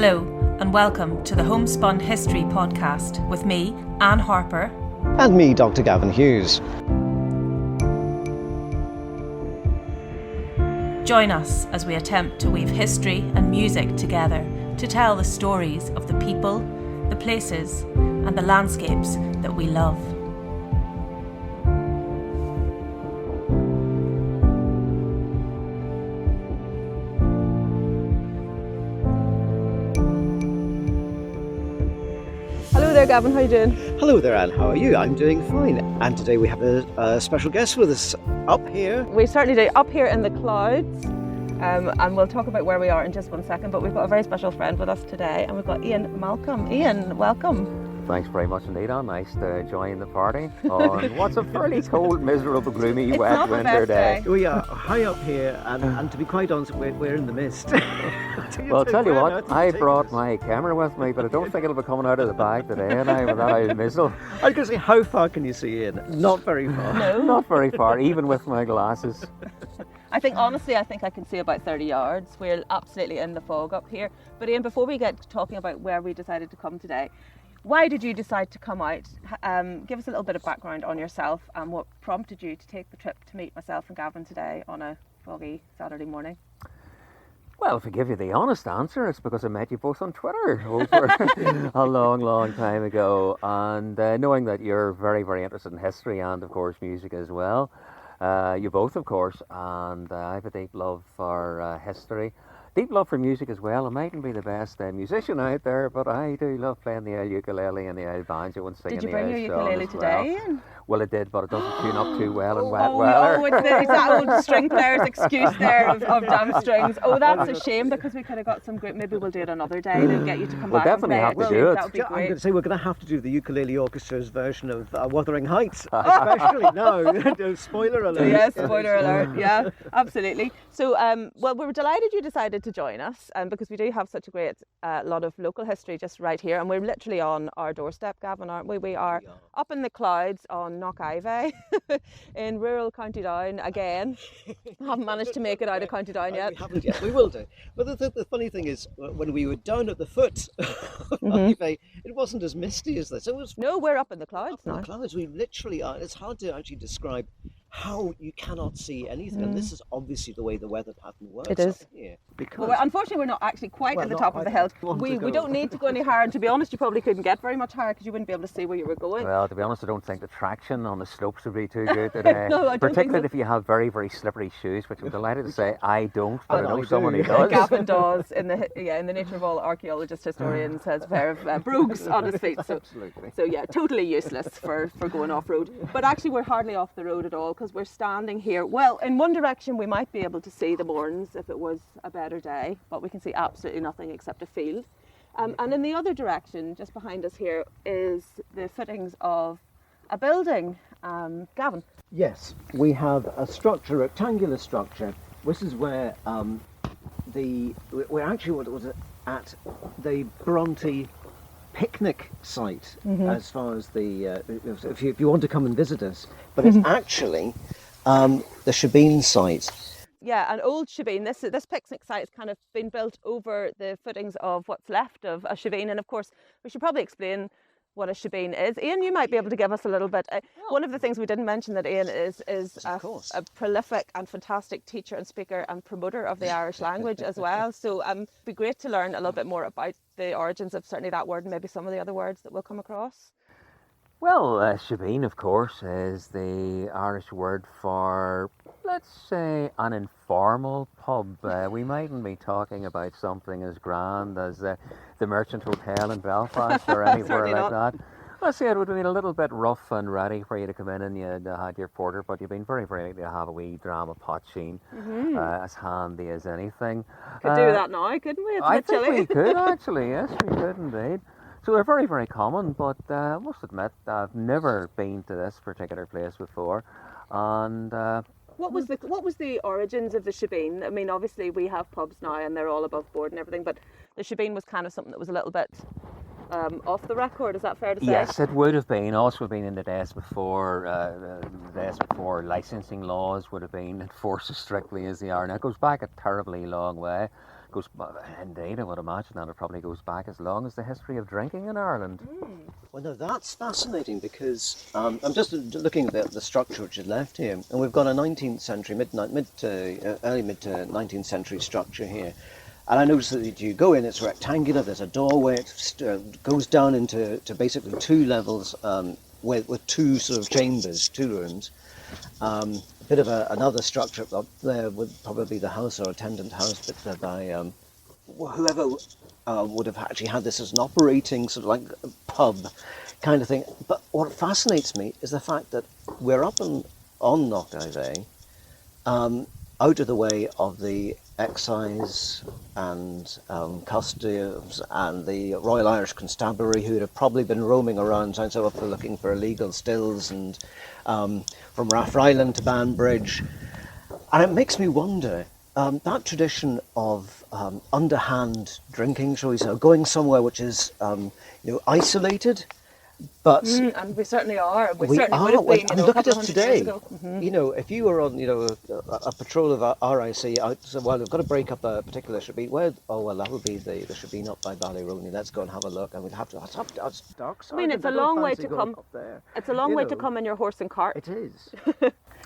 Hello and welcome to the Homespun History Podcast with me, Anne Harper. And me, Dr. Gavin Hughes. Join us as we attempt to weave history and music together to tell the stories of the people, the places, and the landscapes that we love. Hello there, Gavin, how are you doing? Hello there, Anne, how are you? I'm doing fine. And today we have a special guest with us up here. We certainly do, up here in the clouds, and we'll talk about where we are in just 1 second, but we've got a very special friend with us today, and we've got Ian Malcolm. Ian, welcome. Thanks very much indeed, Anne. Nice to join the party on what's a fairly cold, miserable, gloomy, It's wet not the winter best day. We are high up here, and to be quite honest, we're in the mist. Well, I'll tell you what, I brought my camera with me, but I don't think it'll be coming out of the bag today, and I with that out of mizzle. I was going to say, how far can you see in? Not very far. No. Not very far, even with my glasses. I think I can see about 30 yards. We're absolutely in the fog up here. But Ian, before we get talking about where we decided to come today, why did you decide to come out? Give us a little bit of background on yourself and what prompted you to take the trip to meet myself and Gavin today on a foggy Saturday morning. Well, to give you the honest answer, it's because I met you both on Twitter over a long, long time ago. And knowing that you're very, very interested in history and, of course, music as well. You both, of course, and I have a deep love for history. Deep love for music as well. I mightn't be the best musician out there, but I do love playing the old ukulele and the old banjo and singing Did you the bring old your song ukulele as today, well. Ian? Well, it did, but it doesn't tune up too well in wet weather. It's that old string player's excuse there of damn strings. Oh, that's a shame because we could have got some great. Maybe we'll do it another day to get you to come We'll back. definitely and have play to do it. That would be I'm great. going to say we're going to have to do the Ukulele Orchestra's version of Wuthering Heights, especially. No, spoiler alert. Yes, spoiler alert. Yeah, absolutely. So, well, we're delighted you decided to join us, because we do have such a great lot of local history just right here, and we're literally on our doorstep, Gavin, aren't we? We are up in the clouds on Knock Iveagh in rural County Down again. Haven't managed to make it out of County Down yet. We haven't yet. We will do. But the funny thing is, when we were down at the foot of Iveagh, it wasn't as misty as this. It was. No, we're up in the clouds In now. the clouds, we literally are. It's hard to actually describe how you cannot see anything, and this is obviously the way the weather pattern works. It is. Up here. Because Well, unfortunately, we're not actually quite at the not top of the hill. quite. We don't need to go any higher, and to be honest, you probably couldn't get very much higher because you wouldn't be able to see where you were going. Well, to be honest, I don't think the traction on the slopes would be too good today. No, I don't think Particularly so. if you have very, very slippery shoes, which I'm delighted to say I don't, but And I know I someone do. who does. Gavin does in the nature of all archaeologists, historians, has a pair of brogues on his feet. So, Absolutely. so yeah, totally useless for going off road. But actually, we're hardly off the road at all because we're standing here. Well, in one direction, we might be able to see the Mourns if it was a better day, but we can see absolutely nothing except a field. And in the other direction, just behind us here, is the footings of a building. Gavin. yes, we have a structure, a rectangular structure. This is where we're actually what was at the Bronte picnic site, as far as if you want to come and visit us. But it's actually the shebeen site. Yeah, an old shebeen. This picnic site has kind of been built over the footings of what's left of a shebeen. And of course, we should probably explain what a shebeen is. Ian, you might be able to give us a little bit. One of the things we didn't mention that Ian is a prolific and fantastic teacher and speaker and promoter of the Irish language as well. So it'd be great to learn a little bit more about the origins of certainly that word and maybe some of the other words that we'll come across. Well, shebeen, of course, is the Irish word for, let's say, an informal pub. We mightn't be talking about something as grand as the Merchant Hotel in Belfast or anywhere like that. Let's say it would have been a little bit rough and ready for you to come in and you had your porter, but you've been very, very lucky to have a wee drama pot sheen, as handy as anything. Could do that now, couldn't we? It's a I bit think chilly. we could actually, yes, we could indeed. So they're very, very common, but I must admit I've never been to this particular place before. And What was the origins of the shebeen? I mean, obviously we have pubs now and they're all above board and everything, but the shebeen was kind of something that was a little bit off the record. Is that fair to say? yes, it would have been. Also been in the days before licensing laws would have been enforced as strictly as they are. Now it goes back a terribly long way. goes indeed, I would imagine that it probably goes back as long as the history of drinking in Ireland. Well, no, that's fascinating because I'm just looking at the structure which is left here, and we've got a 19th century, early mid to 19th century structure here. And I noticed that you go in, it's rectangular, there's a doorway, it goes down into basically two levels with two sort of chambers, two rooms. A bit of another structure up there would probably be the house or attendant house, but by whoever would have actually had this as an operating sort of like a pub kind of thing. But what fascinates me is the fact that we're up on Knock Iveagh, out of the way of the excise and customs and the Royal Irish Constabulary, who would have probably been roaming around so up for looking for illegal stills, and from Rathryland to Banbridge. And it makes me wonder, that tradition of underhand drinking, shall we say, going somewhere which is isolated, but and we certainly are. We certainly are. would have been, And a look at couple it of hundred years today. ago. If you were on, a patrol of RIC out, so, well, we've got to break up a particular shebeen. That would be the shebeen up by Ballyroney. Let's go and have a look. And we'd have to. That's dark side. I mean, it's a long way to come. It's a long way to come in your horse and cart. It is.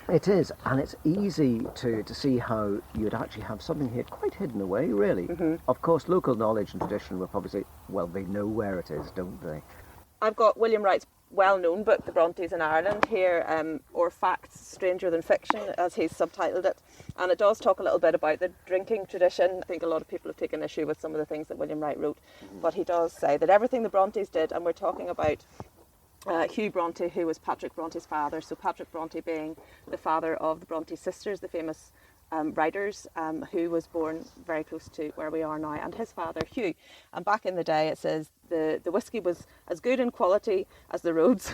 It is, and it's easy to see how you'd actually have something here quite hidden away, really. Of course, local knowledge and tradition will probably say, well, they know where it is, don't they? I've got William Wright's well-known book, The Brontes in Ireland, here, or Facts Stranger Than Fiction, as he's subtitled it. And it does talk a little bit about the drinking tradition. I think a lot of people have taken issue with some of the things that William Wright wrote, but he does say that everything the Brontes did, and we're talking about Hugh Bronte, who was Patrick Bronte's father, so Patrick Bronte being the father of the Bronte sisters, the famous writers, who was born very close to where we are now, and his father Hugh. And back in the day, it says the whisky was as good in quality as the roads.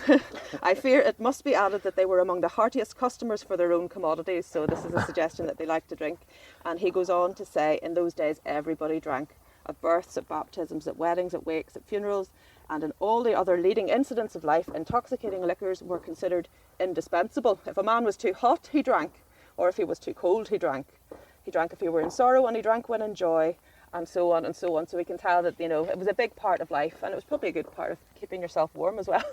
I fear it must be added that they were among the heartiest customers for their own commodities, so this is a suggestion that they liked to drink. And he goes on to say, in those days everybody drank, at births, at baptisms, at weddings, at wakes, at funerals, and in all the other leading incidents of life, intoxicating liquors were considered indispensable. If a man was too hot, he drank, or if he was too cold, he drank. He drank if he were in sorrow, and he drank when in joy, and so on and so on. So we can tell that, it was a big part of life, and it was probably a good part of keeping yourself warm as well.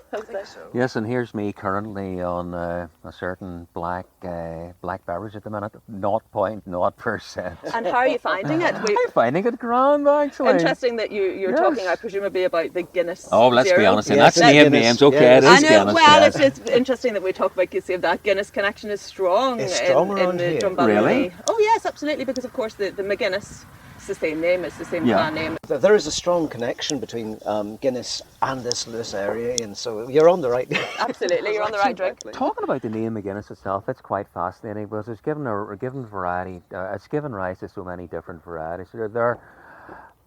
Yes, and here's me currently on a certain black beverage at the minute, 0.0%. And how are you finding it? I'm finding it grand, actually. Interesting that you're talking, presumably, about the Guinness. Oh, let's Zero. be honest, and Yes, that's names. Okay, yes. it is I know. Guinness. Well, yes. it's interesting that we talk about that Guinness connection is strong. It's strong in around the here. Drumballyroney. Really? Oh yes, absolutely. Because of course the McGuinness, it's the same name. It's the same clan name. There is a strong connection between Guinness and this area, and so you're on the right. Absolutely, you're on the right drink. Talking about the name McGuinness itself, it's quite fascinating because it's given variety. It's given rise to so many different varieties. There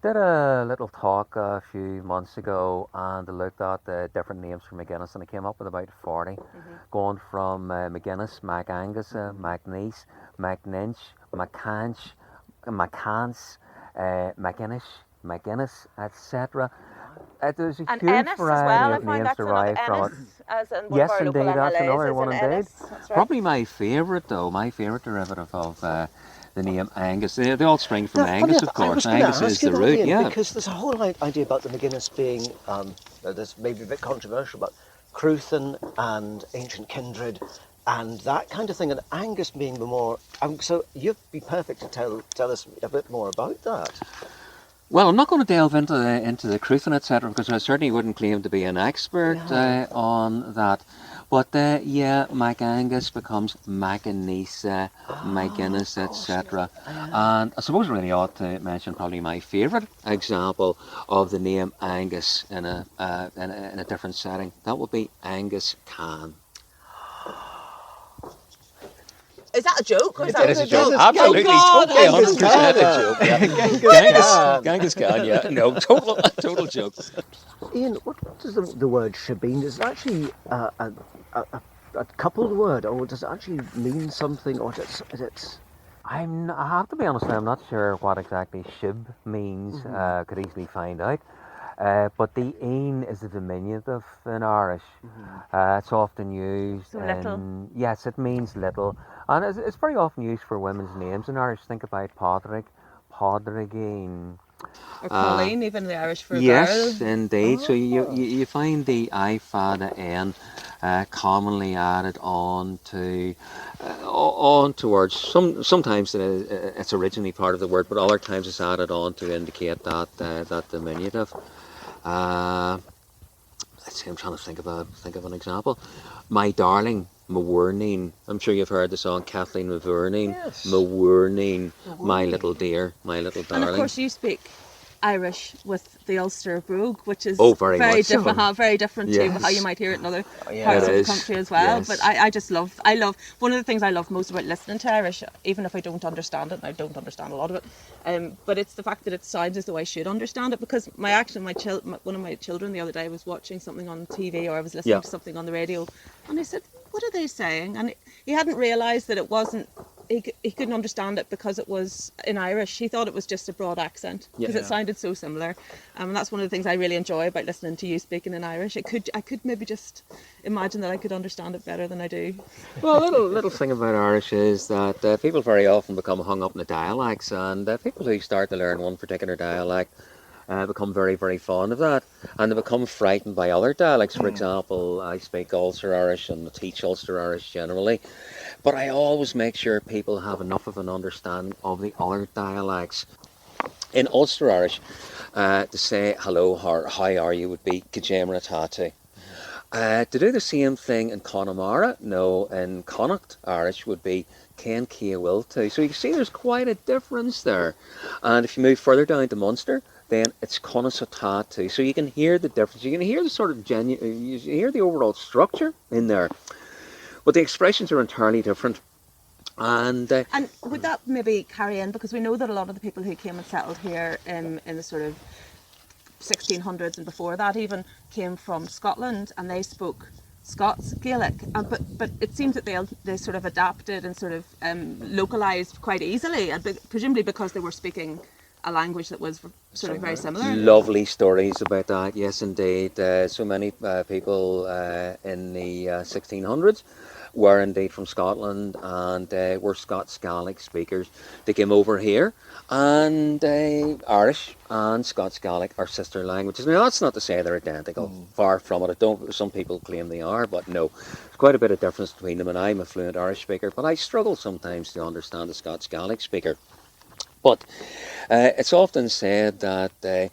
did a little talk a few months ago, and I looked at the different names for McGuinness, and I came up with about 40, going from McGuinness, Mac Angus, MacNiece, MacNinch, McCanch, McCance, McGuinness, etc. There's a And huge Ennis as well. variety I of find names that's another derived from it. Ennis, as in one Yes, of our local indeed, that's MLAs another is one an indeed. Ennis. That's right. Probably my favourite, though, my favourite derivative of the name Angus. They all spring from Angus, of course. Angus is the root, because there's a whole idea about the McGuinness being, this may be a bit controversial, but Cruthan and ancient kindred and that kind of thing, and Angus being the more. So you'd be perfect to tell us a bit more about that. Well, I'm not going to delve into the Cruthan, etc., because I certainly wouldn't claim to be an expert on that. But Mac Angus becomes McAniece, McGuinness, etc. And I suppose I really ought to mention probably my favourite example of the name Angus in a different setting. That would be Angus Can. Is that a joke? Or is It that is a joke. Genghis Absolutely, Khan. totally Genghis 100% Khan. a joke. Yeah. Genghis Khan, yeah. No, total joke. Ian, what does the word shebeen? Is it actually a coupled word, or does it actually mean something, or is it? I have to be honest, I'm not sure what exactly shib means. Could easily find out. But the een is a diminutive in Irish. It's often used So little. Yes, it means little. And it's very often used for women's names in Irish. Think about Padraig, Podrigain. Or Colleen, even the Irish for Yes, girl. indeed. So you find the I, the N commonly added on to words. Sometimes it's originally part of the word, but other times it's added on to indicate that diminutive. Let's see. I'm trying to think of an example. My darling, Mawurneen. I'm sure you've heard the song Kathleen Mawurneen. Yes. Mawurneen, my little dear, my little darling. And of course you speak Irish with the Ulster brogue, which is very much so. different, very different to Yes. how you might hear it in other yeah. parts It of the is. country as well. Yes. But I just love one of the things I love most about listening to Irish, even if I don't understand it, and I don't understand a lot of it, but it's the fact that it sounds as though I should understand it, because one of my children the other day was watching something on TV, or I was listening to something on the radio, and I said, "What are they saying?" And he hadn't realised that it wasn't. He couldn't understand it because it was in Irish. He thought it was just a broad accent because it sounded so similar. And that's one of the things I really enjoy about listening to you speaking in Irish. I could maybe just imagine that I could understand it better than I do. Well, a little thing about Irish is that people very often become hung up in the dialects, and people who start to learn one particular dialect become very, very fond of that, and they become frightened by other dialects. For example, I speak Ulster Irish and teach Ulster Irish generally, but I always make sure people have enough of an understanding of the other dialects. In Ulster Irish, to say hello or how are you would be Kajamra Tatu. To do the same thing in Connemara, no, in Connacht Irish would be Ken Kia Will to. So you can see there's quite a difference there. And if you move further down to Munster, then it's Conasotatu. So you can hear the difference. You can hear the sort of you hear the overall structure in there. But the expressions are entirely different. And would that maybe carry in, because we know that a lot of the people who came and settled here in the sort of 1600s and before that even came from Scotland, and they spoke Scots Gaelic, but it seems that they sort of adapted and sort of localised quite easily, and presumably because they were speaking a language that was sort of very similar. Lovely stories about that, yes indeed. So many people in the 1600s were indeed from Scotland, and were Scots Gaelic speakers. They came over here, and Irish and Scots Gaelic are sister languages. Now that's not to say they're identical, far from it. Some people claim they are, but no. There's quite a bit of difference between them, and I'm a fluent Irish speaker, but I struggle sometimes to understand a Scots Gaelic speaker. But it's often said that the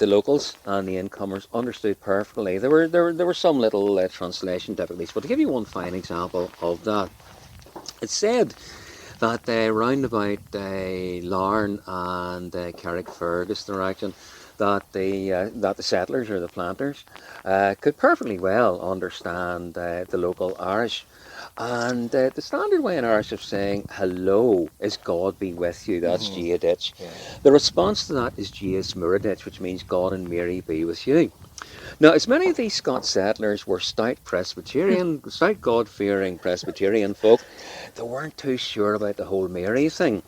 locals and the incomers understood perfectly. There were some little translation difficulties, but to give you one fine example of that, it's said that round about Larne and Carrickfergus direction, that the settlers or the planters could perfectly well understand the local Irish. And the standard way in Irish of saying hello is God be with you. That's Giadich. Yeah. The response to that is Gias Muradich, which means God and Mary be with you. Now, as many of these Scots settlers were stout God-fearing Presbyterian folk, they weren't too sure about the whole Mary thing.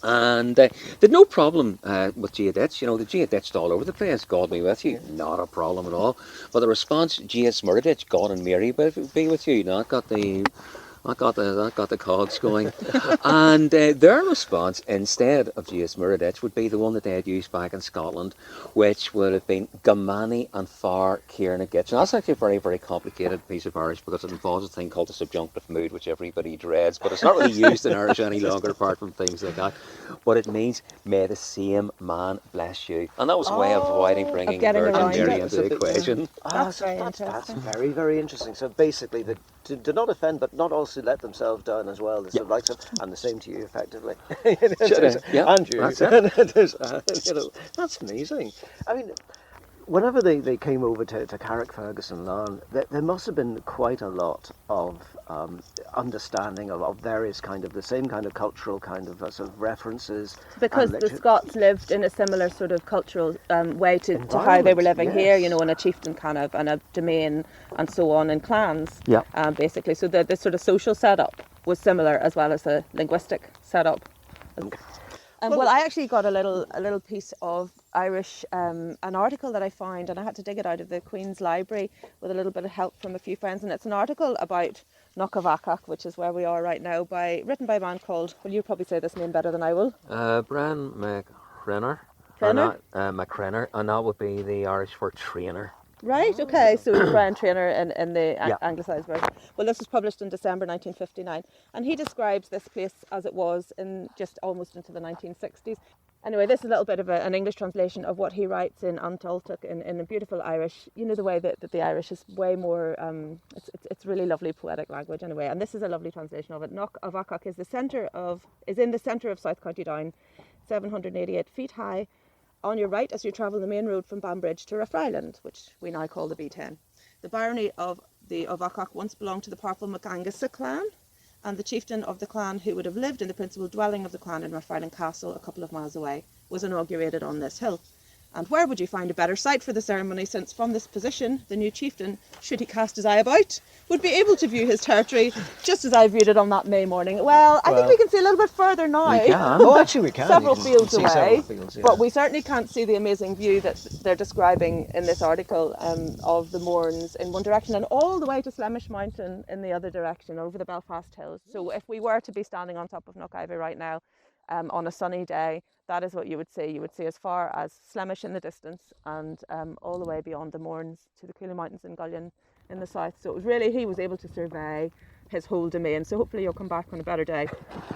And they had no problem with Giadich. You know, the Giadich all over the place. God be with you. Not a problem at all. But the response, Gias Muradich, God and Mary be with you. Now, that got the cogs going. And their response, instead of Gias Muradich, would be the one that they had used back in Scotland, which would have been Gamani and Far Kieranagich. Now, that's actually a very, very complicated piece of Irish, because it involves a thing called the subjunctive mood, which everybody dreads, but it's not really used in Irish any longer, apart from things like that. But it means, may the same man bless you. And that was a way of avoiding bringing Virgin Mary into the equation. That's very interesting. That's very, very interesting. So basically, to not offend, but not also let themselves down as well. And the same to you, effectively. And you. That's it. That's amazing. I mean, whenever they came over to Carrickfergus and Larne, there must have been quite a lot of understanding of various kind of the same kind of cultural kind of sort of references. Because the Scots lived in a similar sort of cultural way to how they were living here, you know, in a chieftain kind of, and a demesne and so on, in clans, basically. So the sort of social setup was similar, as well as the linguistic setup. Well, I actually got a little piece of Irish, an article that I found, and I had to dig it out of the Queen's Library with a little bit of help from a few friends, and it's an article about Knock Iveagh, which is where we are right now, written by a man called, well, you'll probably say this name better than I will. Bran McCrenner. Crenner? McCrenner, and that would be the Irish for trainer. Right, okay, so Brian Trainer in the anglicised version. Well, this was published in December 1959, and he describes this place as it was in just almost into the 1960s. Anyway, this is a little bit of an English translation of what he writes in Antaltach in a beautiful Irish. You know the way that the Irish is way more, it's really lovely poetic language anyway, and this is a lovely translation of it. Knock Iveagh is in the centre of South County Down, 788 feet high, on your right as you travel the main road from Banbridge to Rathfriland, which we now call the B10. The barony of the Iveagh once belonged to the powerful MacAngus clan, and the chieftain of the clan, who would have lived in the principal dwelling of the clan in Rathfriland Castle a couple of miles away, was inaugurated on this hill. And where would you find a better site for the ceremony, since from this position the new chieftain, should he cast his eye about, would be able to view his territory just as I viewed it on that May morning. Well, I think we can see a little bit further now. We can. Oh, actually we can. Several You fields see away, several fields, yeah. but we certainly can't see the amazing view that they're describing in this article of the Mourns in one direction and all the way to Slemish Mountain in the other direction over the Belfast Hills. So if we were to be standing on top of Knock Iveagh right now on a sunny day, that is what you would see. You would see as far as Slemish in the distance and all the way beyond the Mourns to the Cooley Mountains in Gullion in the south. So it was really, he was able to survey his whole domain. So hopefully you'll come back on a better day.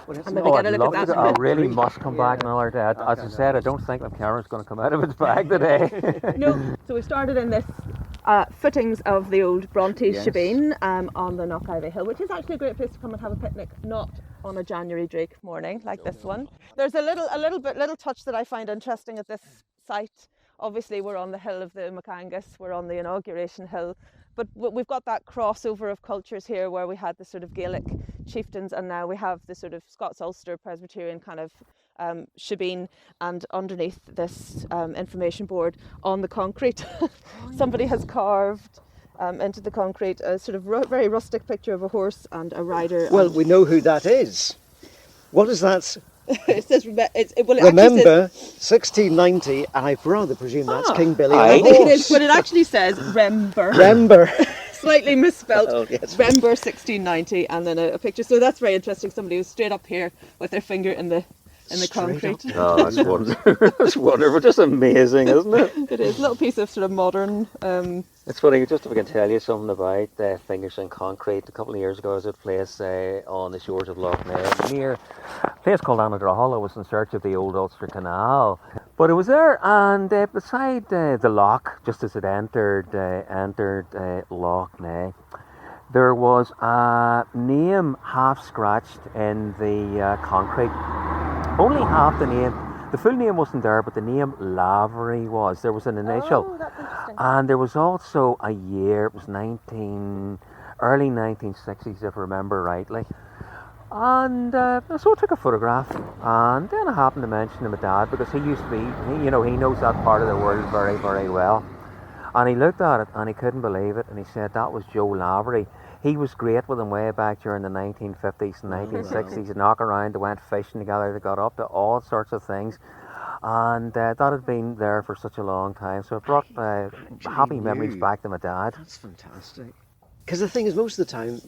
And maybe get a look at that. I really must come back another day. As I said, I don't think my camera's going to come out of its bag today. No, so we started in this footings of the old Brontes shebeen on the Knock Iveagh Hill, which is actually a great place to come and have a picnic, not on a January Drake morning like this one. There's a little touch that I find interesting at this site. Obviously we're on the hill of the MacAngus, we're on the inauguration hill, but we've got that crossover of cultures here where we had the sort of Gaelic chieftains and now we have the sort of Scots Ulster Presbyterian kind of shebeen, and underneath this information board on the concrete somebody has carved into the concrete a sort of very rustic picture of a horse and a rider. Well, we know who that is. What is that? It says, Remember, 1690, I rather presume that's King Billy. I think it is, but it actually says Rember. Remember. Slightly misspelled. Oh, yes. Rember 1690, and then a picture. So that's very interesting. Somebody who's straight up here with their finger in the concrete. Oh, that's wonderful. That's wonderful. Just amazing, isn't it? It is a little piece of sort of modern. It's funny, just if I can tell you something about fingers in concrete. A couple of years ago I was at a place on the shores of Loch Ness, near a place called Inaugurations. I was in search of the old Ulster Canal. But it was there, and beside the loch, just as it entered Loch Ness, there was a name half scratched in the concrete. Only half the name. The full name wasn't there, but the name Lavery was. There was an initial. Oh, that's interesting. And there was also a year, it was early 1960s, if I remember rightly. And so I took a photograph, and then I happened to mention to my dad, because he used to be, he knows that part of the world very, very well. And he looked at it, and he couldn't believe it, and he said that was Joe Lavery. He was great with them way back during the 1950s and 1960s. They'd knock around, they went fishing together, they got up to all sorts of things. And that had been there for such a long time. So it brought happy memories back to my dad. That's fantastic. Because the thing is, most of the time,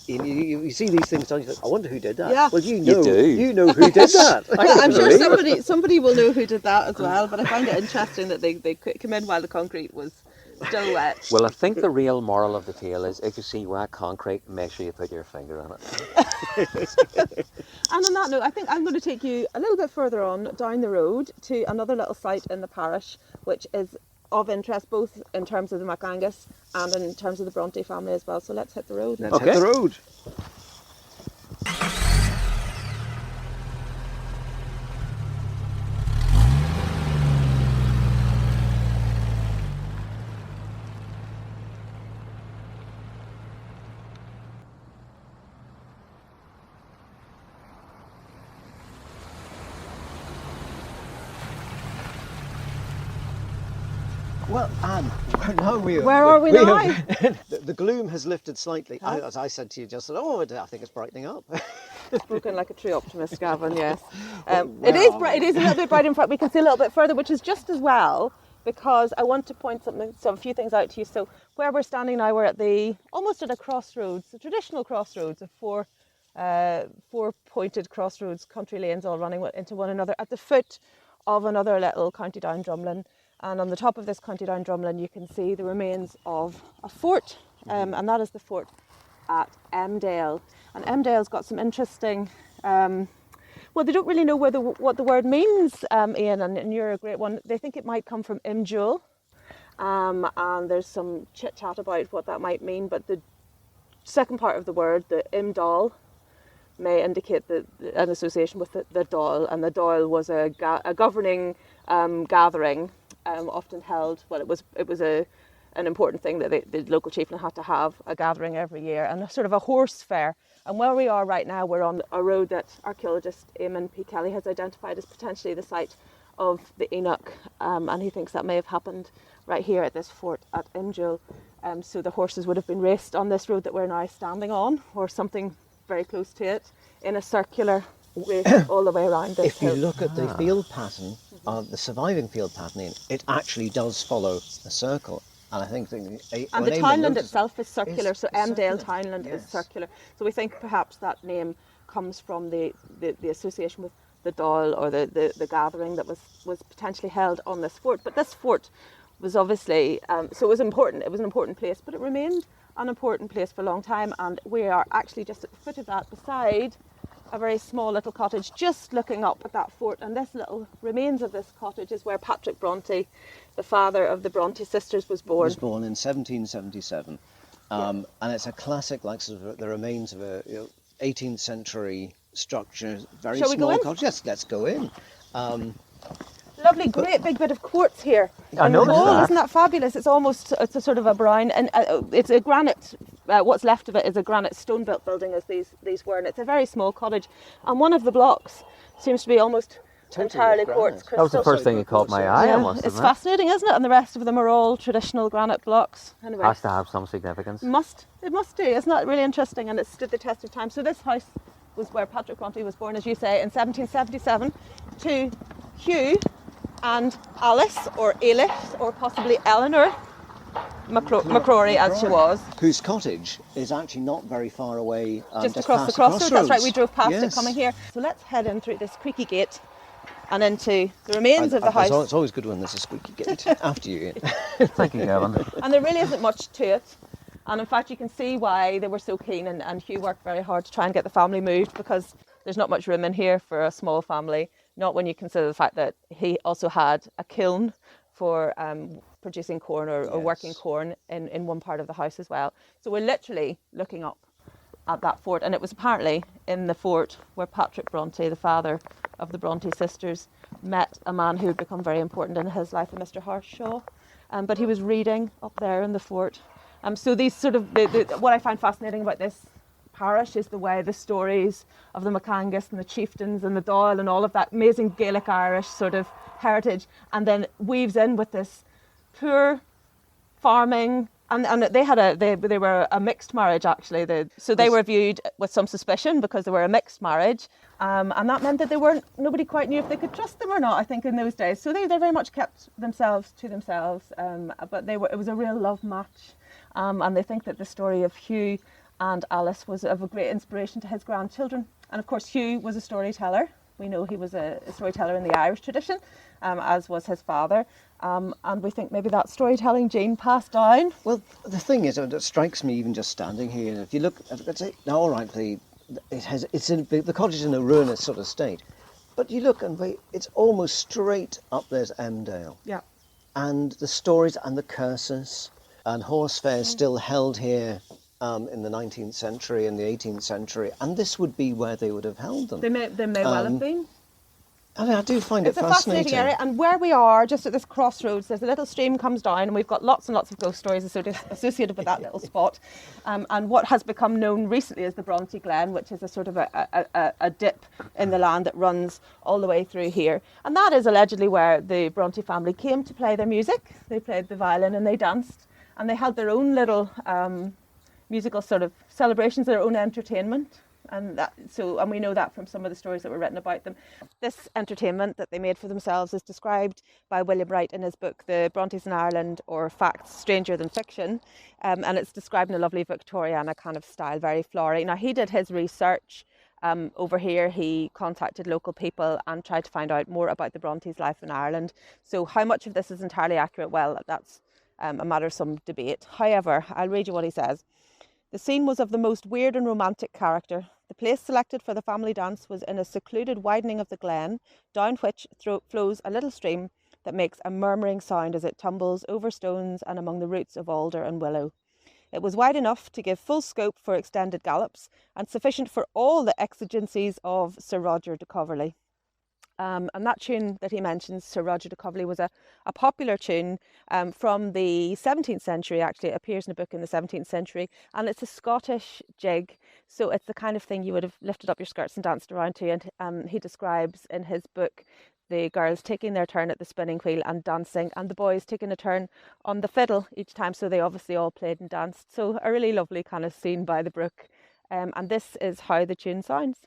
you see these things done, you think, I wonder who did that. Yeah. Well, you know who did that. Yeah, I'm sure somebody will know who did that as well, but I find it interesting that they come in while the concrete was still wet. Well, I think the real moral of the tale is, if you see wet concrete, make sure you put your finger on it. And on that note, I think I'm going to take you a little bit further on down the road to another little site in the parish, which is of interest both in terms of the MacAngus and in terms of the Bronte family as well. So let's hit the road. Let's hit the road. Well, Anne, where are we now? The gloom has lifted slightly. As I said to you just, I think it's brightening up. Spoken like a true optimist, Gavin. Yes, it is. It is a little bit bright. In fact, we can see a little bit further, which is just as well, because I want to point a few things out to you. So where we're standing now, we're at almost at a crossroads, a traditional crossroads of four pointed crossroads, country lanes all running into one another at the foot of another little county down drumlin. And on the top of this county down drumlin, you can see the remains of a fort, and that is the fort at Emdale. And Emdale's got some interesting, well, they don't really know what the word means, Ian, and you're a great one. They think it might come from Imjul, and there's some chit chat about what that might mean, but the second part of the word, the Imdal, may indicate an association with the Dáil, and the Dáil was a governing gathering, often held. Well, it was an important thing that the local chieftain had to have a gathering every year, and a sort of a horse fair. And where we are right now, we're on a road that archaeologist Eamon P. Kelly has identified as potentially the site of the Enoch, and he thinks that may have happened right here at this fort at Imjul. So the horses would have been raced on this road that we're now standing on, or something very close to it, in a circular race all the way around this If you hill. look at the field pattern, the surviving field pattern, it actually does follow a circle. And I think And the townland itself is circular, so Emdale circular, townland is yes. circular. So we think perhaps that name comes from the association with the Dáil, or the gathering that was potentially held on this fort. But this fort was obviously, so it was important. It was an important place, but it remained an important place for a long time. And we are actually just at the foot of that, beside a very small little cottage, just looking up at that fort. And this little remains of this cottage is where Patrick Bronte, the father of the Bronte sisters, was born. Was born in 1777, and it's a classic, like sort of the remains of a 18th century structure, very Shall we go small in? cottage. Yes, let's go in. Lovely, great big bit of quartz here. I in the noticed hole. that. Isn't that fabulous? It's a sort of a brown, and it's a granite. What's left of it is a granite stone-built building, as these were, and it's a very small cottage. And one of the blocks seems to be almost entirely granite. quartz crystal. That was the first thing that caught my eye, I must It's admit. fascinating, isn't it? And the rest of them are all traditional granite blocks. Anyway, Has to have some significance. it must do. Isn't that really interesting? And it stood the test of time. So this house was where Patrick Bronte was born, as you say, in 1777, to Hugh and Alice, or Elif, or possibly Eleanor McCrory, as she was. Whose cottage is actually not very far away. Just just across the past crossroads. That's right, we drove past it Yes. coming here. So let's head in through this creaky gate and into the remains of the It's house. always good when there's a squeaky gate. After you. Thank you, Gavin. And there really isn't much to it. And in fact, you can see why they were so keen, and Hugh worked very hard to try and get the family moved, because there's not much room in here for a small family, not when you consider the fact that he also had a kiln for producing corn or working corn in one part of the house as well. So we're literally looking up at that fort, and it was apparently in the fort where Patrick Bronte, the father of the Bronte sisters, met a man who had become very important in his life, Mr. Harshaw. But he was reading up there in the fort. So these sort of, what I find fascinating about this parish is the way the stories of the McCangus and the chieftains and the Dáil and all of that amazing Gaelic Irish sort of heritage, and then weaves in with this poor farming, and they were a mixed marriage actually. So they were viewed with some suspicion because they were a mixed marriage, and that meant that nobody quite knew if they could trust them or not, I think, in those days. So they very much kept themselves to themselves, but it was a real love match, and they think that the story of Hugh and Alice was of a great inspiration to his grandchildren. And of course, Hugh was a storyteller. We know he was a storyteller in the Irish tradition, as was his father. And we think maybe that storytelling gene passed down. Well, the thing is, it strikes me even just standing here. If you look, let's say, now, all right, the cottage is in a ruinous sort of state, but you look and it's almost straight up. There's Emdale. Yeah. And the stories and the curses and horse fairs still held here. In the 19th century and the 18th century, and this would be where they would have held them. They may well have been. I do find It's it a fascinating area, and where we are, just at this crossroads, there's a little stream comes down, and we've got lots and lots of ghost stories associated with that little spot. And what has become known recently as the Bronte Glen, which is a sort of a dip in the land that runs all the way through here. And that is allegedly where the Bronte family came to play their music. They played the violin and they danced, and they had their own little musical sort of celebrations, their own entertainment and we know that from some of the stories that were written about them. This entertainment that they made for themselves is described by William Wright in his book The Brontes in Ireland, or Facts Stranger Than Fiction, and it's described in a lovely Victoriana kind of style, very flowery. Now, he did his research over here. He contacted local people and tried to find out more about the Brontes' life in Ireland. So how much of this is entirely accurate? Well, that's a matter of some debate. However, I'll read you what he says. The scene was of the most weird and romantic character. The place selected for the family dance was in a secluded widening of the glen, down which flows a little stream that makes a murmuring sound as it tumbles over stones and among the roots of alder and willow. It was wide enough to give full scope for extended gallops, and sufficient for all the exigencies of Sir Roger de Coverley. And that tune that he mentions, Sir Roger de Coverley, was a popular tune from the 17th century. Actually, it appears in a book in the 17th century, and it's a Scottish jig. So it's the kind of thing you would have lifted up your skirts and danced around to. And he describes in his book the girls taking their turn at the spinning wheel and dancing, and the boys taking a turn on the fiddle each time. So they obviously all played and danced. So a really lovely kind of scene by the brook. And this is how the tune sounds.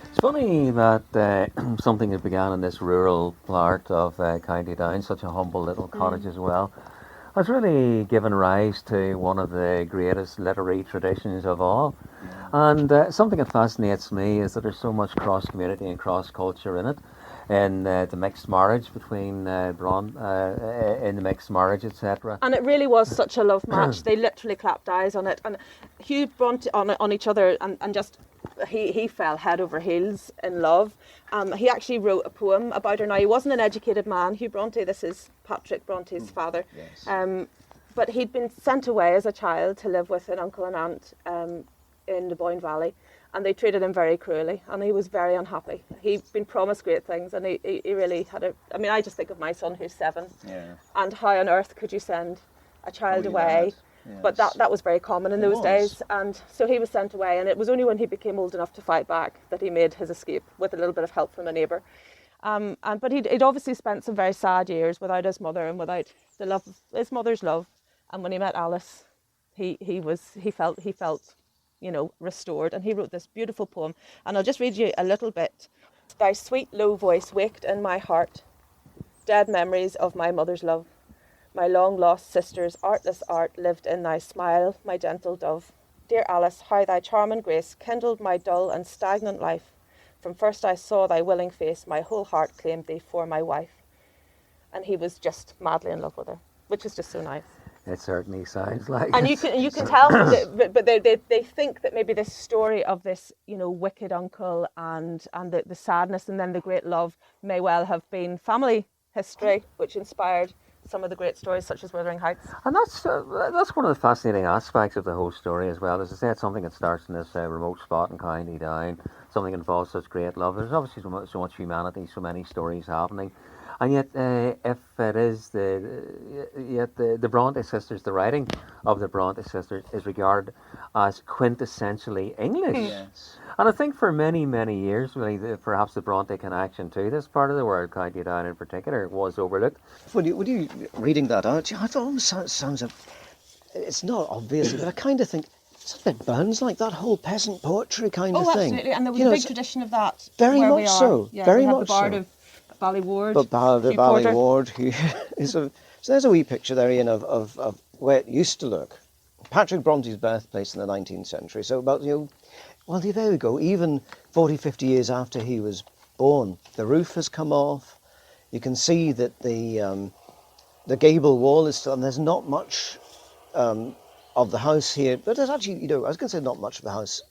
It's funny that something that began in this rural part of County Down, such a humble little cottage as well, has really given rise to one of the greatest literary traditions of all. And something that fascinates me is that there's so much cross-community and cross-culture in it. In the mixed marriage between in the mixed marriage, etc. And it really was such a love match. They literally clapped eyes on it, and Hugh Bronte on each other, and just he fell head over heels in love. He actually wrote a poem about her. Now, he wasn't an educated man, Hugh Bronte. This is Patrick Bronte's father. Yes. But he'd been sent away as a child to live with an uncle and aunt in the Boyne Valley, and they treated him very cruelly, and he was very unhappy. He'd been promised great things, and he really had I mean, I just think of my son who's 7, and how on earth could you send a child away? Yes. But that was very common in those days, and so he was sent away, and it was only when he became old enough to fight back that he made his escape with a little bit of help from a neighbour. But he'd obviously spent some very sad years without his mother and without the love of his mother's love. And when he met Alice, he felt, you know, restored, and he wrote this beautiful poem. And I'll just read you a little bit. Thy sweet low voice waked in my heart dead memories of my mother's love. My long lost sister's artless art lived in thy smile, my gentle dove. Dear Alice, how thy charm and grace kindled my dull and stagnant life. From first I saw thy willing face, my whole heart claimed thee for my wife. And he was just madly in love with her, which is just so nice. It certainly sounds like. And you can tell, but they think that maybe this story of this, you know, wicked uncle and the sadness and then the great love may well have been family history, which inspired some of the great stories such as Wuthering Heights. And that's one of the fascinating aspects of the whole story as well. As I say, it's something that starts in this remote spot in County Down, something that involves such great love. There's obviously so much humanity, so many stories happening. And yet, if it is the Bronte sisters, the writing of the Bronte sisters is regarded as quintessentially English. Yes. And I think for many, many years, really, perhaps the Bronte connection to this part of the world, County Down in particular, was overlooked. When you reading that out, I thought it almost sounds it's not obviously, but I kind of think it's a bit Burns, like that whole peasant poetry kind of thing. Oh, absolutely, and there was You a know, big tradition of that. very where much we are. so, Yeah, very we have much the Bard so. of Ballyward. But the Hugh Porter. Ballyward, so there's a wee picture there, Ian, of where it used to look. Patrick Bronte's birthplace in the 19th century. So about, well, there we go. Even 40, 50 years after he was born, the roof has come off. You can see that the gable wall is still, and there's not much of the house here. But there's actually, I was going to say not much of the house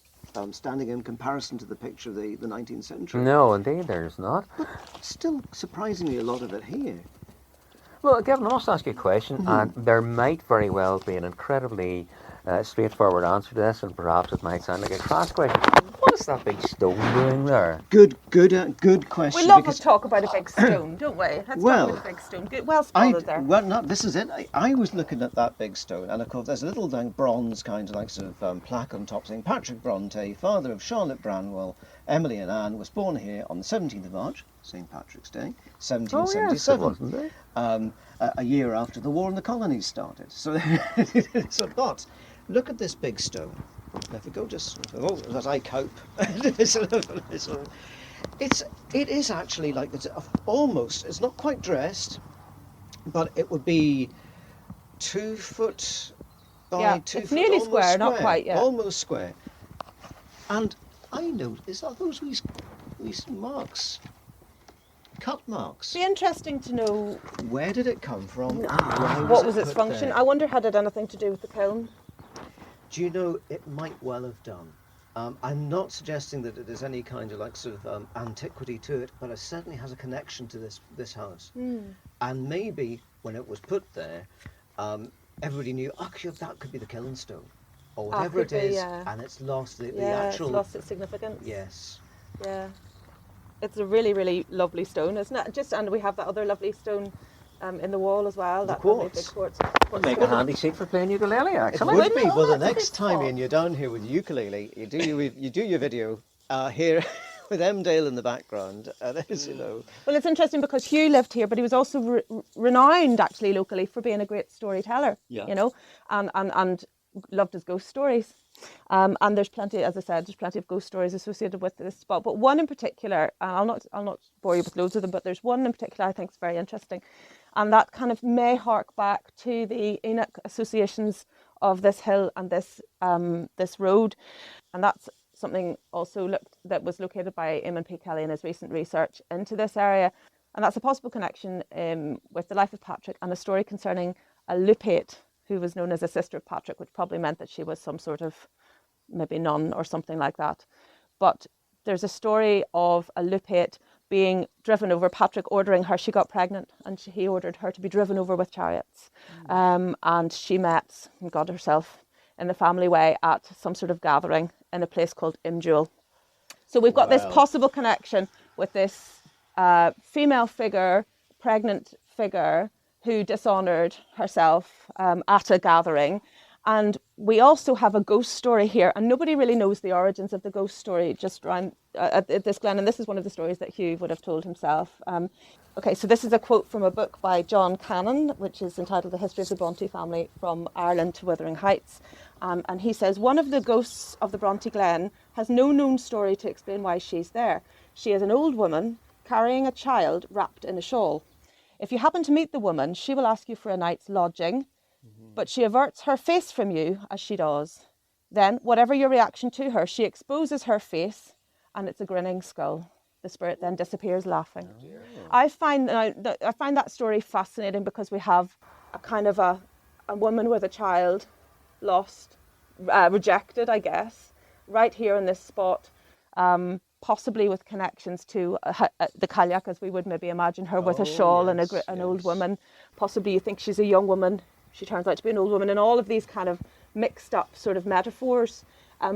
standing in comparison to the picture of the 19th century. No, indeed, there's not. But still, surprisingly, a lot of it here. Well, Gavin, I must ask you a question, and there might very well be an incredibly straightforward answer to this, and perhaps it might sound like a crass question. What is that big stone doing there? Good question. We love to because talk about a big stone, don't we? Let's Well, talk about a big stone. Good, well spotted there. Well, no, this is it. I was looking at that big stone, and of course, there's a little bronze kind of like sort of plaque on top saying Patrick Bronte, father of Charlotte Branwell, Emily and Anne, was born here on the 17th of March, St Patrick's Day, 1777. Wasn't it? A year after the war in the colonies started. So, but look at this big stone. Now, if we go just as I cope, it is actually like it's almost. It's not quite dressed, but it would be 2 foot by 2 it's foot. nearly square, not quite yet. Almost square. And I noticed are those wee marks. Cut marks. Be interesting to know Where did it come from? what was its put function. there? I wonder had it anything to do with the kiln. Do you know, it might well have done. I'm not suggesting that it is any kind of like sort of antiquity to it, but it certainly has a connection to this house. And maybe when it was put there, everybody knew, that could be the kiln stone, or whatever could it is, be, yeah. and it's lost the Yeah, actual. it's lost its significance. Yes. Yeah. It's a really, really lovely stone, isn't it? And we have that other lovely stone in the wall as well. That lovely quartz. big quartz. Make a handy seat for playing ukulele, It actually. would be. Well, the that's a next big time thought. Ian, you're down here with ukulele, you do your video here with Emdale in the background. There's, Well, it's interesting because Hugh lived here, but he was also renowned actually locally for being a great storyteller. Yeah. You know, and loved his ghost stories. And there's plenty, as I said, there's plenty of ghost stories associated with this spot. But one in particular, I'll not bore you with loads of them, but there's one in particular I think is very interesting, and that kind of may hark back to the Enoch associations of this hill and this road, and that's something also that was located by Eamon P. Kelly in his recent research into this area, and that's a possible connection with the life of Patrick and a story concerning a lupate who was known as a sister of Patrick, which probably meant that she was some sort of maybe nun or something like that. But there's a story of a lupate being driven over, Patrick ordering her, she got pregnant, and he ordered her to be driven over with chariots. And she met God herself in the family way at some sort of gathering in a place called Imjewel. So we've got this possible connection with this female figure, pregnant figure, who dishonoured herself at a gathering. And we also have a ghost story here, and nobody really knows the origins of the ghost story just around at this glen, and this is one of the stories that Hugh would have told himself. Okay, so this is a quote from a book by John Cannon, which is entitled The History of the Bronte Family from Ireland to Wuthering Heights. And he says, one of the ghosts of the Bronte Glen has no known story to explain why she's there. She is an old woman carrying a child wrapped in a shawl. If you happen to meet the woman, she will ask you for a night's lodging, but she averts her face from you as she does. Then, whatever your reaction to her, she exposes her face, and it's a grinning skull. The spirit then disappears laughing. Oh, yeah. I find that story fascinating because we have a kind of a woman with a child, lost, rejected, I guess, right here in this spot, possibly with connections to the Gaelic, as we would maybe imagine her with a shawl and an old woman. Possibly you think she's a young woman. She turns out to be an old woman, and all of these kind of mixed up sort of metaphors,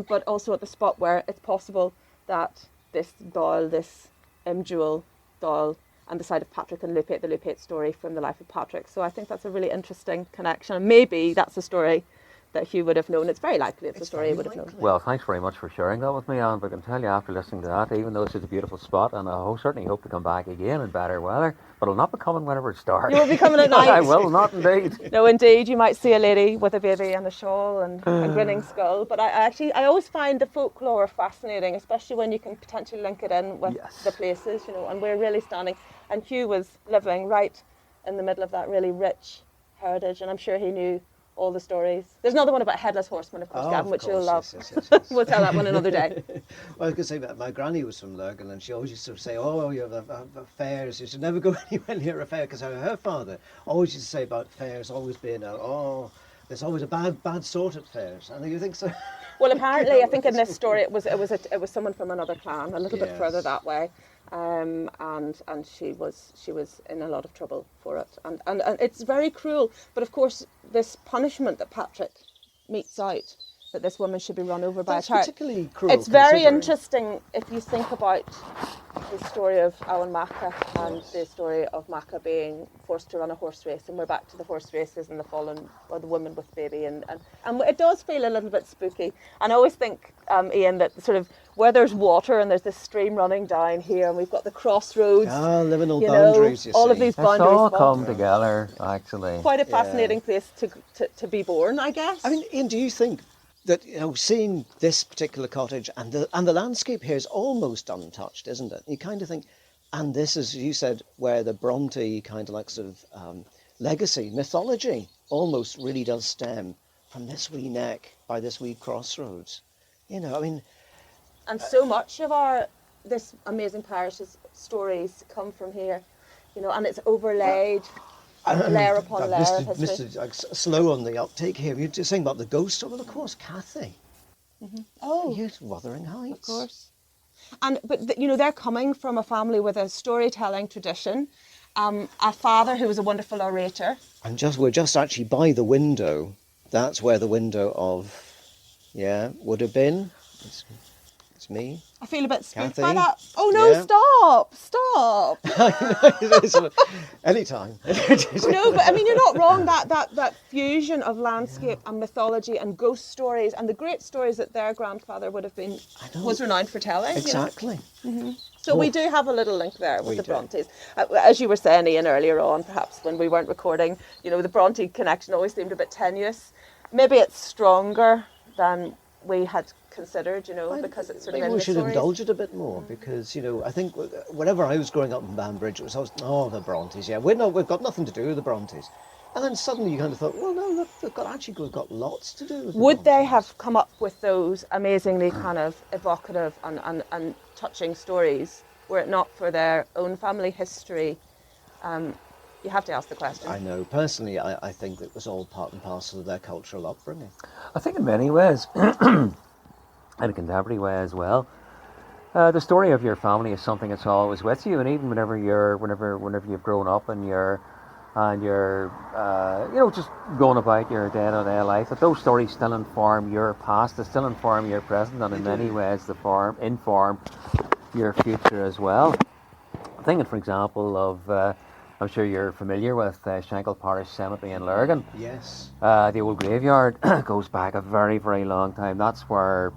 but also at the spot where it's possible that this doll, this Imjewel doll, and the side of Patrick and Lupate, the Lupate story from the life of Patrick. So I think that's a really interesting connection. And maybe that's a story that Hugh would have known. It's very likely it's a story he would have known. Well, thanks very much for sharing that with me, Anne. But I can tell you after listening to that, even though this is a beautiful spot, and I certainly hope to come back again in better weather, but I'll not be coming whenever it starts. You will be coming at night. I will not indeed. No, indeed. You might see a lady with a baby and a shawl and a grinning skull. But I always find the folklore fascinating, especially when you can potentially link it in with the places, and we're really standing. And Hugh was living right in the middle of that really rich heritage, and I'm sure he knew all the stories. There's another one about Headless Horseman, of course, Gavin, which you'll love. Yes. We'll tell that one another day. Well, I was going to say that my granny was from Lurgan, and she always used to say, you have the fairs. You should never go anywhere near a fair, because her father always used to say about fairs always being there's always a bad sort at fairs. And you think so? Well, apparently, I think in this story it was someone from another clan, a little bit further that way. and she was in a lot of trouble for it, and it's very cruel. But of course, this punishment that Patrick metes out, that this woman should be run over by a That's cart. particularly cruel. It's very considering- interesting if you think about the story of Alan Macca and the story of Macca being forced to run a horse race, and we're back to the horse races and the fallen, or the woman with baby, and it does feel a little bit spooky. And I always think, Ian, that sort of where there's water and there's this stream running down here, and we've got the crossroads, liminal you boundaries, know, you all of see. these It's boundaries. all formed. come together, actually. Quite a fascinating place to be born, I guess. I mean, Ian, do you think that, you know, seeing this particular cottage and the landscape here is almost untouched, isn't it? You kind of think, and this is, you said, where the Bronte kind of like sort of legacy, mythology, almost really does stem from this wee neck by this wee crossroads. You know, I mean, and so much of this amazing parish's stories come from here, you know, and it's overlaid layer upon layer of history. Mr. Like, slow on the uptake here. You're just saying about the ghost. Well, of course, Cathy. Oh, You're at Wuthering Heights. of course. But you know, they're coming from a family with a storytelling tradition, a father who was a wonderful orator. And we're just actually by the window. That's where the window of, would have been. It's me. I feel a bit spooked Cathy? by that. Oh no, Yeah. stop. Anytime. No, but I mean, you're not wrong. That fusion of landscape and mythology and ghost stories and the great stories that their grandfather would have been was renowned for telling. Exactly. You know? So we do have a little link there with We the do. Brontes. As you were saying, Ian, earlier on, perhaps when we weren't recording, you know, the Bronte connection always seemed a bit tenuous. Maybe it's stronger than we had considered, you know, because it's sort of Maybe in we the should stories. indulge it a bit more because, you know, I think whenever I was growing up in Banbridge, it was always, the Brontes, we've got nothing to do with the Brontes. And then suddenly you kind of thought, well, no, we've got lots to do with the Would they Brontes. have come up with those amazingly kind of evocative and touching stories were it not for their own family history? You have to ask the question. I know. Personally, I think it was all part and parcel of their cultural upbringing. I think in many ways, in a contemporary way as well, the story of your family is something that's always with you, and even whenever you've grown up and you're just going about your day-to-day life, that those stories still inform your past, they still inform your present, and in many ways inform your future as well. Thinking, for example, of I'm sure you're familiar with Shankill Parish Cemetery in Lurgan. Yes. The old graveyard goes back a very, very long time. That's where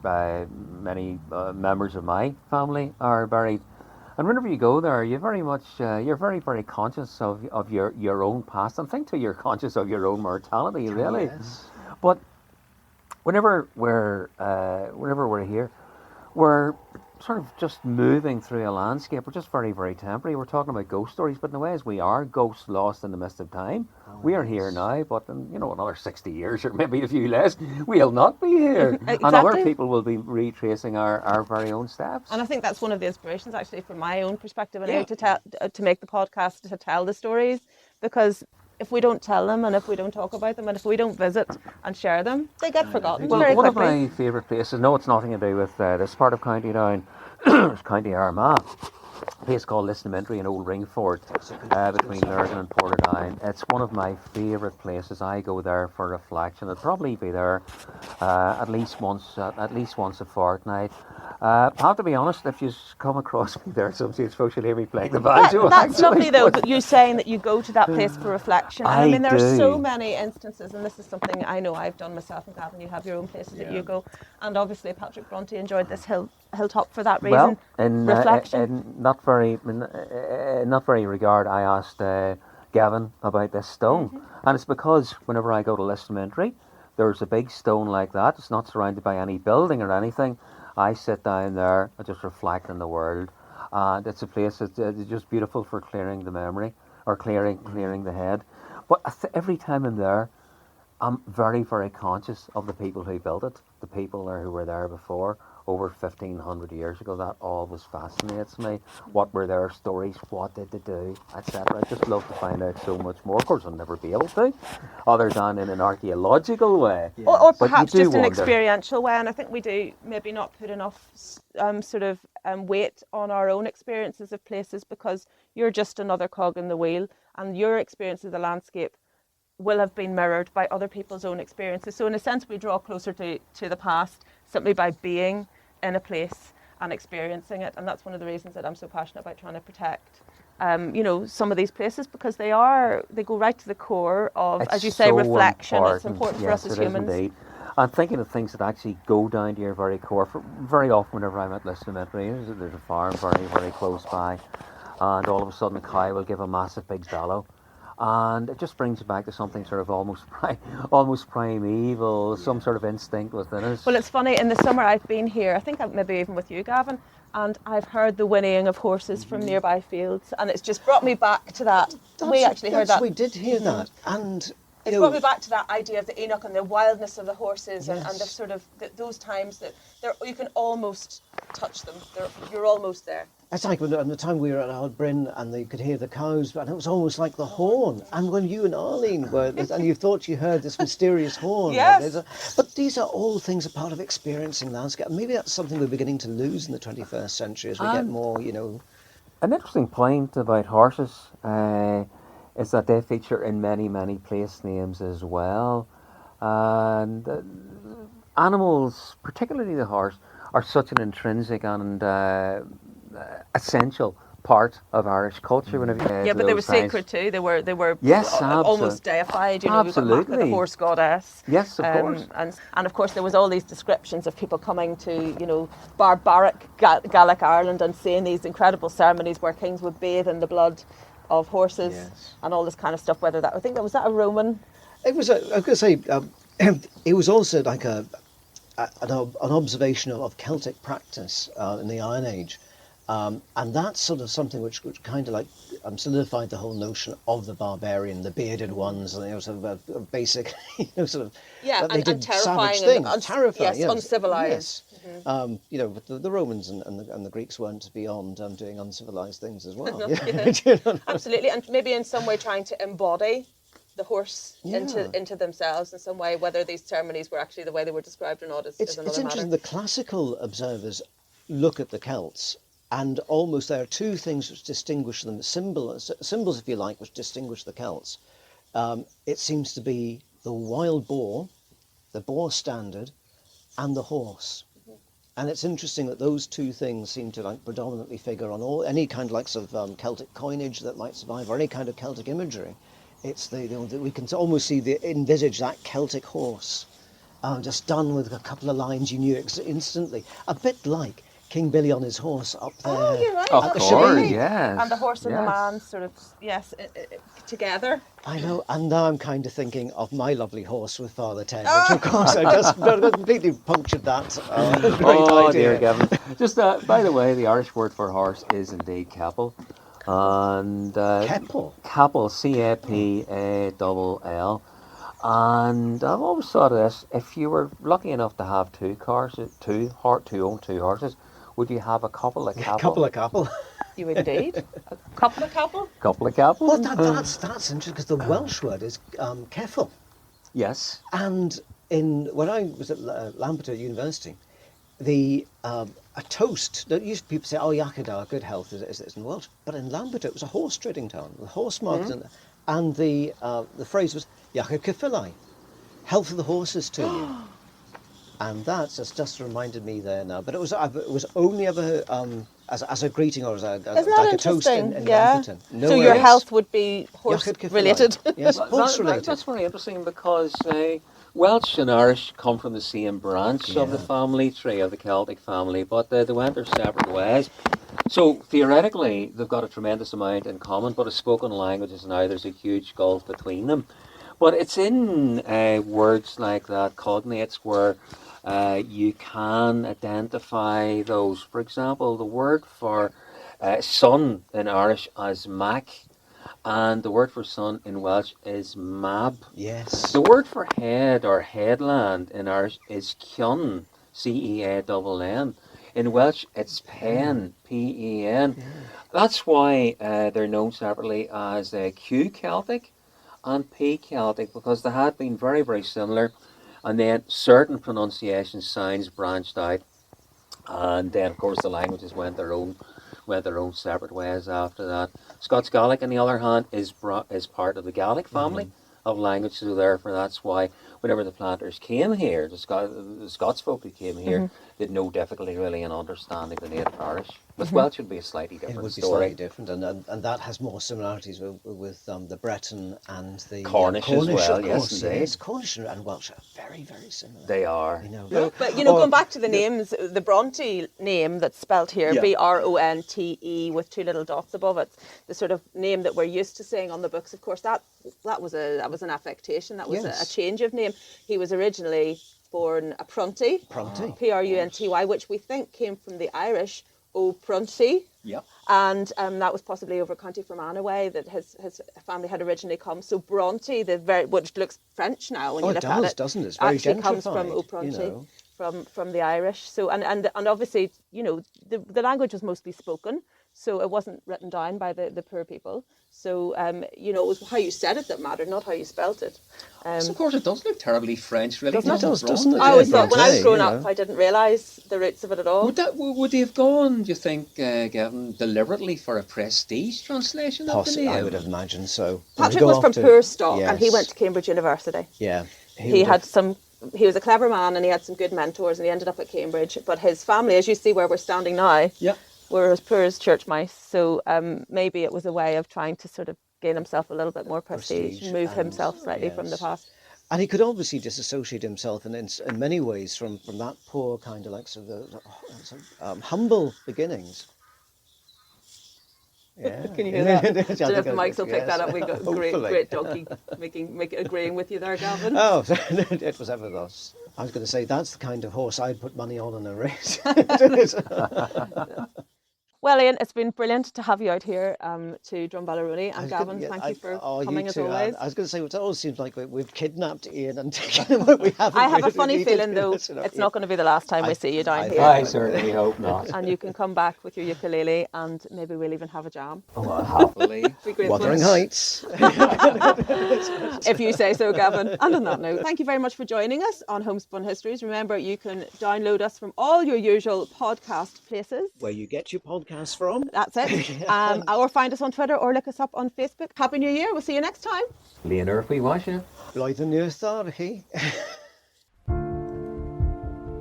many members of my family are buried. And whenever you go there, you're very, very conscious of your own past, and think too, you're conscious of your own mortality, really. Yes. But whenever we're here, we're sort of just moving through a landscape. We're just very, very temporary. We're talking about ghost stories, but in a way as we are ghosts lost in the mist of time. We are here now, but in another 60 years or maybe a few less, we'll not be here. Exactly. And other people will be retracing our very own steps. And I think that's one of the inspirations, actually, from my own perspective, and to make the podcast, to tell the stories, because if we don't tell them, and if we don't talk about them, and if we don't visit and share them, they get forgotten Well, very one quickly. of my favourite places, no, it's nothing to do with this part of County Down, it's County Armagh, a place called Listenementary in Old Ringford, between Lurgan and Portadown. It's one of my favourite places. I go there for reflection. I'd probably be there at least once a fortnight. I have to be honest, if you come across me there, somebody it's supposed to hear me playing the banjo. That's actually, lovely, though, but- that you saying that you go to that place for reflection. And I mean, there are so do. many instances, and this is something I know I've done myself, and Gavin, you have your own places that you go. And obviously, Patrick Bronte enjoyed this hilltop for that reason. Well, in reflection. not very regard, I asked Gavin about this stone, and it's because whenever I go to Listenementary, there's a big stone like that. It's not surrounded by any building or anything. I sit down there, I just reflect on the world, and it's a place that's just beautiful for clearing the memory or clearing the head. But every time I'm there, I'm very, very conscious of the people who built it, the people who were there before, over 1,500 years ago. That always fascinates me. What were their stories? What did they do? Etc. I just love to find out so much more. Of course, I'll never be able to, other than in an archaeological way. Yeah. Or But you perhaps do just an wonder. experiential way, and I think we do maybe not put enough weight on our own experiences of places, because you're just another cog in the wheel, and your experience of the landscape will have been mirrored by other people's own experiences. So in a sense, we draw closer to the past simply by being in a place and experiencing it. And that's one of the reasons that I'm so passionate about trying to protect some of these places, because they go right to the core of, It's as you say, so reflection. It's important for Yes, us as it is humans. indeed. I'm thinking of things that actually go down to your very core. Very often whenever I'm out listening to it, there's a farm very, very close by, and all of a sudden a cow will give a massive big bellow. And it just brings you back to something sort of almost primeval, some sort of instinct within us. Well, it's funny, in the summer I've been here, I think maybe even with you, Gavin, and I've heard the whinnying of horses from nearby fields, and it's just brought me back to that. We actually heard that. We did hear that, and It's brought me back to that idea of the Enoch and the wildness of the horses, and the sort of those times that you can almost touch them. You're almost there. It's like when the time we were at Ardbryn and you could hear the cows, and it was almost like the horn. And when you and Arlene were, and you thought you heard this mysterious horn. Yes. But these are all things a part of experiencing landscape. And maybe that's something we're beginning to lose in the 21st century as we get more, An interesting point about horses is that they feature in many, many place names as well. And animals, particularly the horse, are such an intrinsic and essential part of Irish culture. Yeah, but they were sacred too. They were Yes, almost deified. You've got absolutely. the horse goddess. Yes, of course. And of course there was all these descriptions of people coming to barbaric Gaelic Ireland and seeing these incredible ceremonies where kings would bathe in the blood of horses and all this kind of stuff. Whether I think that was a Roman. It was. I was going to say it was also like an observation of Celtic practice in the Iron Age. And that's sort of something which kind of like solidified the whole notion of the barbarian, the bearded ones, and sort of a basic, sort of they did terrifying savage things, terrifying, yes, uncivilized. Yes. But the Romans and the Greeks weren't beyond doing uncivilized things as well. Absolutely, and maybe in some way trying to embody the horse into themselves in some way. Whether these ceremonies were actually the way they were described or not is another matter. It's interesting. The classical observers look at the Celts. And almost there are two things which distinguish them, symbols, if you like, which distinguish the Celts. It seems to be the wild boar, the boar standard, and the horse. And it's interesting that those two things seem to like predominantly figure on any kind of like sort of Celtic coinage that might survive, or any kind of Celtic imagery. It's we can almost envisage that Celtic horse, just done with a couple of lines you knew instantly, a bit like King Billy on his horse up there. Oh, you're right. Of course, yes. And the horse and the man sort of, together. I know, and now I'm kind of thinking of My Lovely Horse with Father Ted, which of course I just completely punctured that great idea. Dear Gavin. Just, by the way, the Irish word for horse is indeed capel. And Capel? Capel, C-A-P-A-L-L. And I've always thought of this, if you were lucky enough to have two horses, would you have a couple of capel? Couple. You indeed. A couple of couple? Couple of capel? Well, that's interesting, because the Welsh word is ceffyl. Yes. And when I was at Lampeter University, a toast, people say, oh, Iachadar, good health is in Welsh, but in Lampeter it was a horse trading town, the horse market, and the phrase was, Iachad Cyffilai, health of the horses to you. And that's just reminded me there now. But it was only ever as a greeting or as a toast in Lampeter. So your health would be horse related. Yes, horse related. That's very interesting, because Welsh and Irish come from the same branch of the family tree, of the Celtic family, but they went their separate ways. So theoretically, they've got a tremendous amount in common, but as spoken languages now, there's a huge gulf between them. But it's in words like that, cognates, where you can identify those. For example, the word for sun in Irish is mac, and the word for sun in Welsh is mab. Yes. The word for head or headland in Irish is cion, Ceann. In Welsh, it's pen, Pen. That's why they're known separately as Q Celtic and P Celtic, because they had been very, very similar, and then certain pronunciation signs branched out, and then of course the languages went their own separate ways after that. Scots Gaelic, on the other hand, is part of the Gaelic family of languages, so therefore that's why whenever the planters came here, the Scots folk who came here, they had no difficulty really in understanding the native Irish. With Welsh would be a slightly different It would be story. slightly different, and that has more similarities with the Breton and the Cornish as well, of yes, course, indeed. yes. Cornish and Welsh are very, very similar. They are. You know. No, but going back to the names, the Bronte name that's spelt here, Yeah. Bronte with two little dots above it, the sort of name that we're used to saying on the books. Of course, that was an affectation. That was Yes. a change of name. He was originally born a Prunty, Prunty. Prunty, which we think came from the Irish O Prunty. Yep. And that was possibly over County Fermanagh away that his family had originally come. So Bronte, which looks French now when you look at it, doesn't it? It's very actually comes from gentrified, O Prunty, you know. from the Irish. So and obviously, the language was mostly spoken, so it wasn't written down by the poor people. So it was how you said it that mattered, not how you spelt it. So of course it does look terribly French, really. Doesn't it? Doesn't it? I always Yeah, thought when I was Bronte, growing you up, know. I didn't realise the roots of it at all. Would they have gone, do you think, Gavin, deliberately for a prestige translation of the Possibly, name? I would imagine so. Patrick was from poor stock, and he Yes. went to Cambridge University. Yeah. He was a clever man, and he had some good mentors, and he ended up at Cambridge. But his family, as you see where we're standing now, Yeah. were as poor as church mice. So maybe it was a way of trying to sort of gain himself a little bit more prestige, move and- himself slightly from the yes. past. And he could obviously disassociate himself in many ways from that poor kind of humble beginnings. Yeah. Can you hear that? I don't know if the I mics will pick that up. We got Hopefully. great donkey agreeing with you there, Gavin. Oh, it was ever thus. I was going to say that's the kind of horse I'd put money on in a race. Well, Ian, it's been brilliant to have you out here to Drumballyroney. And Gavin, thank you for coming as always. I was going to say, it always seems like we've kidnapped Ian and taken him, but we haven't. I have a really funny needed feeling, though, it. it's not going to be the last time we see you down here. I certainly hope not. And you can come back with your ukulele, and maybe we'll even have a jam. Oh, happily. Be great Wuthering fun. Heights. If you say so, Gavin. And on that note, thank you very much for joining us on Homespun Histories. Remember, you can download us from all your usual podcast places. Where you get your podcasts from. That's it. Or find us on Twitter or look us up on Facebook. Happy New Year. We'll see you next time. Leonor, if we watch you. Blythe and Authority.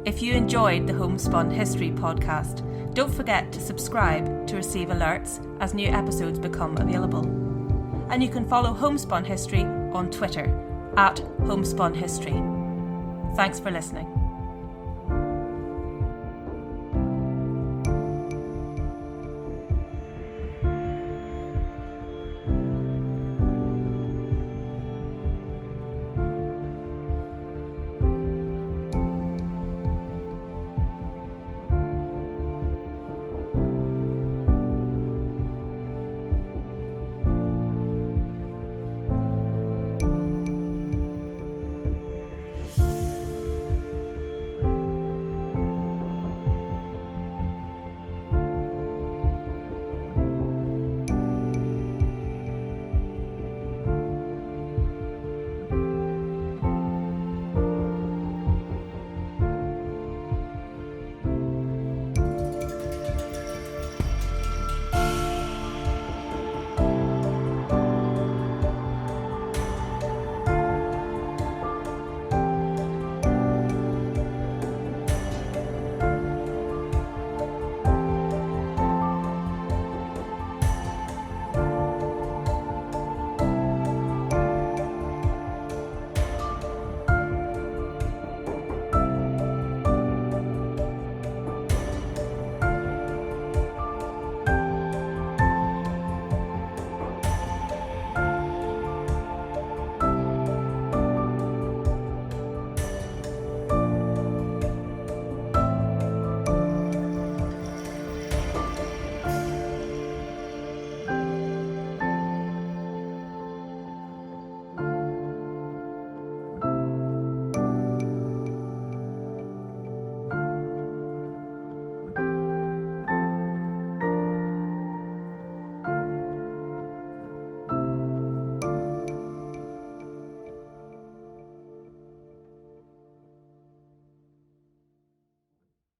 If you enjoyed the Homespun History podcast, don't forget to subscribe to receive alerts as new episodes become available. And you can follow Homespun History on Twitter @Homespun History. Thanks for listening.